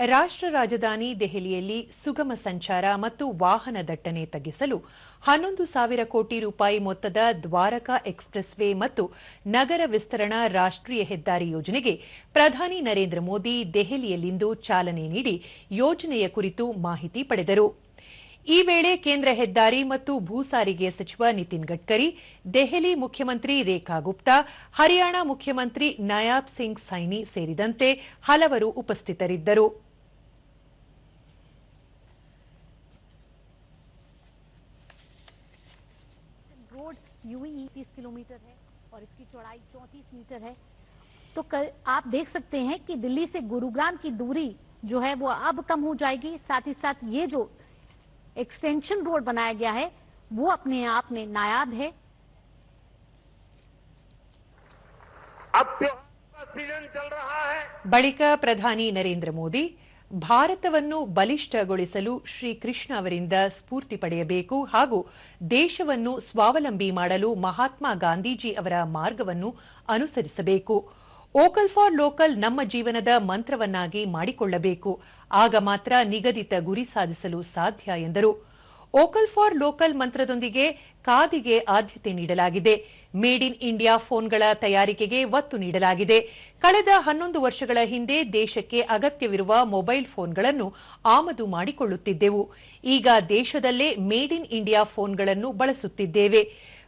ರಾಷ್ಟ್ರ ರಾಜಧಾನಿ ದೆಹಲಿಯಲ್ಲಿ ಸುಗಮ ಸಂಚಾರ ಮತ್ತು ವಾಹನ ದಟ್ಟಣೆ ತಗ್ಗಿಸಲು 11,000 ಕೋಟಿ ರೂಪಾಯಿ ಮೊತ್ತದ ದ್ವಾರಕಾ ಎಕ್ಸ್‌ಪ್ರೆಸ್ ವೇ ಮತ್ತು ನಗರ ವಿಸ್ತರಣಾ ರಾಷ್ಟ್ರೀಯ ಹೆದ್ದಾರಿ ಯೋಜನೆಗೆ ಪ್ರಧಾನಿ ನರೇಂದ್ರ ಮೋದಿ ದೆಹಲಿಯಲ್ಲಿಂದು ಚಾಲನೆ ನೀಡಿ ಯೋಜನೆಯ ಕುರಿತು ಮಾಹಿತಿ ಪಡೆದರು. ಈ ವೇಳೆ ಕೇಂದ್ರ ಹೆದ್ದಾರಿ ಮತ್ತು ಭೂ ಸಾರಿಗೆ ಸಚಿವ ನಿತಿನ್ ಗಡ್ಕರಿ, ದೆಹಲಿ ಮುಖ್ಯಮಂತ್ರಿ ರೇಖಾ ಗುಪ್ತಾ, ಹರಿಯಾಣ ಮುಖ್ಯಮಂತ್ರಿ ನಯಾಬ್ ಸಿಂಗ್ ಸೈನಿ ಸೇರಿದಂತೆ ಹಲವರು ಉಪಸ್ಥಿತರಿದ್ದರು. रोड यूं ही 30 किलोमीटर है और इसकी चौड़ाई 34 मीटर है। तो आप देख सकते हैं कि दिल्ली से गुरुग्राम की दूरी जो है वो अब कम हो जाएगी। साथ ही साथ ये जो एक्सटेंशन रोड बनाया गया है वो अपने आप में नायाब है। अब त्योहार का सीजन चल रहा है। ಬಳಿಕ ಪ್ರಧಾನಿ ನರೇಂದ್ರ ಮೋದಿ ಭಾರತವನ್ನು ಬಲಿಷ್ಠಗೊಳಿಸಲು ಶ್ರೀಕೃಷ್ಣ ಅವರಿಂದ ಸ್ಫೂರ್ತಿ ಪಡೆಯಬೇಕು ಹಾಗೂ ದೇಶವನ್ನು ಸ್ವಾವಲಂಬಿ ಮಾಡಲು ಮಹಾತ್ಮ ಗಾಂಧೀಜಿ ಅವರ ಮಾರ್ಗವನ್ನು ಅನುಸರಿಸಬೇಕು. ವೋಕಲ್ ಫಾರ್ ಲೋಕಲ್ ನಮ್ಮ ಜೀವನದ ಮಂತ್ರವನ್ನಾಗಿ ಮಾಡಿಕೊಳ್ಳಬೇಕು. ಆಗ ಮಾತ್ರ ನಿಗದಿತ ಗುರಿ ಸಾಧಿಸಲು ಸಾಧ್ಯ ಎಂದರು. ವೋಕಲ್ ಫಾರ್ ಲೋಕಲ್ ಮಂತ್ರದೊಂದಿಗೆ ಖಾದಿಗೆ ಆದ್ಯತೆ ನೀಡಲಾಗಿದೆ. ಮೇಡ್ ಇನ್ ಇಂಡಿಯಾ ಫೋನ್ಗಳ ತಯಾರಿಕೆಗೆ ಒತ್ತು ನೀಡಲಾಗಿದೆ. ಕಳೆದ 11 ವರ್ಷಗಳ ಹಿಂದೆ ದೇಶಕ್ಕೆ ಅಗತ್ಯವಿರುವ ಮೊಬೈಲ್ ಫೋನ್ಗಳನ್ನು ಆಮದು ಮಾಡಿಕೊಳ್ಳುತ್ತಿದ್ದೆವು. ಈಗ ದೇಶದಲ್ಲೇ ಮೇಡ್ ಇನ್ ಇಂಡಿಯಾ ಫೋನ್ಗಳನ್ನು ಬಳಸುತ್ತಿದ್ದೇವೆ.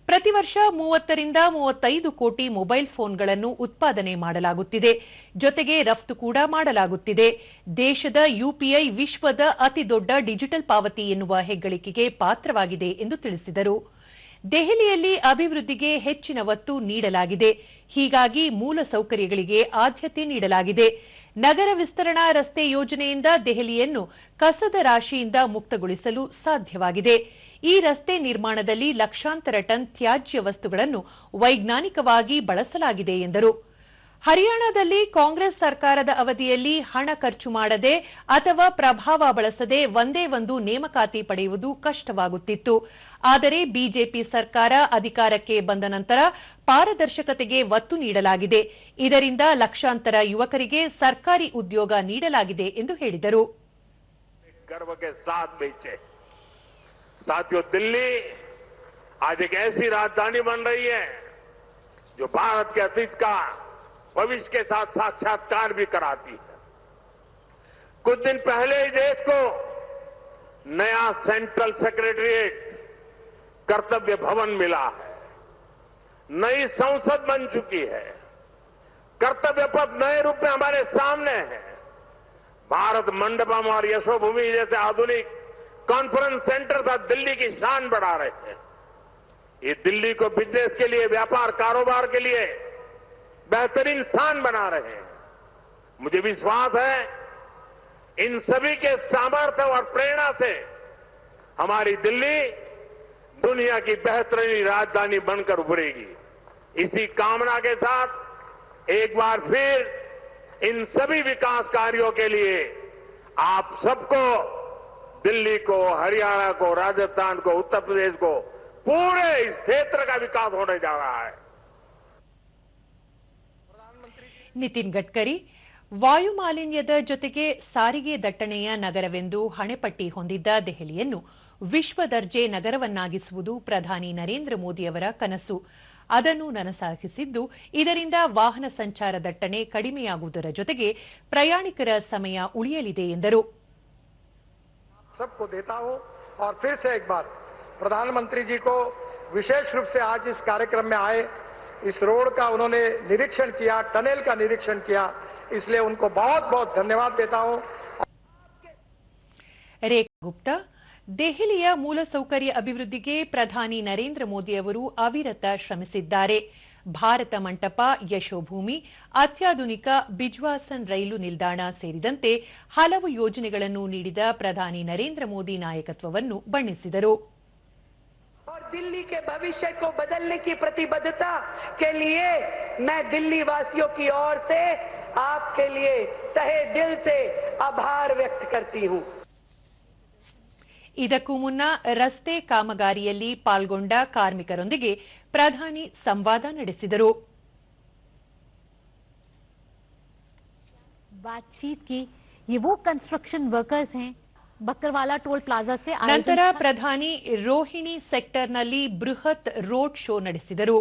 ಪ್ರತಿ ವರ್ಷ 30 ರಿಂದ 35 ಕೋಟಿ ಮೊಬೈಲ್ ಫೋನ್ಗಳನ್ನು ಉತ್ಪಾದನೆ ಮಾಡಲಾಗುತ್ತಿದೆ. ಜೊತೆಗೆ ರಫ್ತು ಕೂಡ ಮಾಡಲಾಗುತ್ತಿದೆ. ದೇಶದ ಯುಪಿಐ ವಿಶ್ವದ ಅತಿದೊಡ್ಡ ಡಿಜಿಟಲ್ ಪಾವತಿ ಎನ್ನುವ ಹೆಗ್ಗಳಿಕೆಗೆ ಪಾತ್ರವಾಗಿದೆ ಎಂದು ತಿಳಿಸಿದರು. ದೆಹಲಿಯಲ್ಲಿ ಅಭಿವೃದ್ಧಿಗೆ ಹೆಚ್ಚಿನ ಒತ್ತು ನೀಡಲಾಗಿದೆ. ಹೀಗಾಗಿ ಮೂಲ ಸೌಕರ್ಯಗಳಿಗೆ ಆದ್ಯತೆ ನೀಡಲಾಗಿದೆ. ನಗರ ವಿಸ್ತರಣಾ ರಸ್ತೆ ಯೋಜನೆಯಿಂದ ದೆಹಲಿಯನ್ನು ಕಸದ ರಾಶಿಯಿಂದ ಮುಕ್ತಗೊಳಿಸಲು ಸಾಧ್ಯವಾಗಿದೆ. ಈ ರಸ್ತೆ ನಿರ್ಮಾಣದಲ್ಲಿ ಲಕ್ಷಾಂತರ ಟನ್ ತ್ಯಾಜ್ಯ ವಸ್ತುಗಳನ್ನು ವೈಜ್ಞಾನಿಕವಾಗಿ ಬಳಸಲಾಗಿದೆ ಎಂದರು. ಹರಿಯಾಣದಲ್ಲಿ ಕಾಂಗ್ರೆಸ್ ಸರ್ಕಾರದ ಅವಧಿಯಲ್ಲಿ ಹಣ ಖರ್ಚು ಮಾಡದೆ ಅಥವಾ ಪ್ರಭಾವ ಬಳಸದೆ ಒಂದೇ ಒಂದು ನೇಮಕಾತಿ ಪಡೆಯುವುದು ಕಷ್ಟವಾಗುತ್ತಿತ್ತು. ಆದರೆ ಬಿಜೆಪಿ ಸರ್ಕಾರ ಅಧಿಕಾರಕ್ಕೆ ಬಂದ ನಂತರ ಪಾರದರ್ಶಕತೆಗೆ ಒತ್ತು ನೀಡಲಾಗಿದೆ. ಇದರಿಂದ ಲಕ್ಷಾಂತರ ಯುವಕರಿಗೆ ಸರ್ಕಾರಿ ಉದ್ಯೋಗ ನೀಡಲಾಗಿದೆ ಎಂದು ಹೇಳಿದರು. साथियों, दिल्ली आज एक ऐसी राजधानी बन रही है जो भारत के अतीत का भविष्य के साथ साक्षात्कार भी कराती है। कुछ दिन पहले ही देश को नया सेंट्रल सेक्रेटरिएट कर्तव्य भवन मिला है। नई संसद बन चुकी है। कर्तव्य पथ नए रूप में हमारे सामने है। भारत मंडपम और यशोभूमि जैसे आधुनिक कॉन्फ्रेंस सेंटर पर दिल्ली की शान बढ़ा रहे हैं। ये दिल्ली को बिजनेस के लिए, व्यापार कारोबार के लिए बेहतरीन स्थान बना रहे हैं। मुझे विश्वास है इन सभी के सामर्थ्य और प्रेरणा से हमारी दिल्ली दुनिया की बेहतरीन राजधानी बनकर उभरेगी। इसी कामना के साथ एक बार फिर इन सभी विकास कार्यों के लिए आप सबको, दिल्ली को, हरियाणा को, राजस्थान को, उत्तर प्रदेश को, पूरे इस क्षेत्र का विकास होने जा रहा है। ನಿತಿನ್ ಗಡ್ಕರಿ ವಾಯು ಮಾಲಿನ್ಯದ ಜೊತೆಗೆ ಸಾರಿಗೆ ದಟ್ಟಣೆಯ ನಗರವೆಂದು ಹಣೆಪಟ್ಟಿ ಹೊಂದಿದ್ದ ದೆಹಲಿಯನ್ನು ವಿಶ್ವ ದರ್ಜೆ ನಗರವನ್ನಾಗಿಸುವುದು ಪ್ರಧಾನಿ ನರೇಂದ್ರ ಮೋದಿ ಅವರ ಕನಸು. ಅದನ್ನು ನನಸಾಗಿಸಿದ್ದು ಇದರಿಂದ ವಾಹನ ಸಂಚಾರ ದಟ್ಟಣೆ ಕಡಿಮೆಯಾಗುವುದರ ಜೊತೆಗೆ ಪ್ರಯಾಣಿಕರ ಸಮಯ ಉಳಿಯಲಿದೆ ಎಂದರು. सबको देता हूं और फिर से एक बार प्रधानमंत्री जी को विशेष रूप से आज इस कार्यक्रम में आए, इस रोड का उन्होंने निरीक्षण किया, टनल का निरीक्षण किया, इसलिए उनको बहुत बहुत धन्यवाद देता हूं. ರೇಖಾ ಗುಪ್ತಾ, ದೆಹಲಿಯ ಮೂಲಸೌಕರ್ಯ ಅಭಿವೃದ್ಧಿಗೆ ಪ್ರಧಾನಿ ನರೇಂದ್ರ ಮೋದಿ ಅವರು ಅವಿರತ ಶ್ರಮಿಸಿದ್ದಾರೆ. ಭಾರತ ಮಂಟಪ, ಯಶೋಭೂಮಿ, ಅತ್ಯಾಧುನಿಕ ಬಿಜ್ವಾಸನ್ ರೈಲು ನಿಲ್ದಾಣ ಸೇರಿದಂತೆ ಹಲವು ಯೋಜನೆಗಳನ್ನು ನೀಡಿದ ಪ್ರಧಾನಿ ನರೇಂದ್ರ ಮೋದಿ ನಾಯಕತ್ವವನ್ನು ಬಣ್ಣಿಸಿದರು. और दिल्ली के भविष्य को बदलने की प्रतिबद्धता के लिए मैं दिल्ली वासियों की ओर से आपके लिए तहे दिल से आभार व्यक्त करती हूं. ಇದಕ್ಕೂ ಮುನ್ನ ರಸ್ತೆ ಕಾಮಗಾರಿಯಲ್ಲಿ ಪಾಲ್ಗೊಂಡ ಕಾರ್ಮಿಕರೊಂದಿಗೆ ಪ್ರಧಾನಿ ಸಂವಾದ ನಡೆಸಿದರು. बातचीत की ये वो कंस्ट्रक्शन वर्कर्स हैं बकरवाला टोल प्लाजा से ನಂತರ ಪ್ರಧಾನಿ ರೋಹಿಣಿ ಸೆಕ್ಟರ್ನಲ್ಲಿ ಬೃಹತ್ ರೋಡ್ ಶೋ ನಡೆಸಿದರು.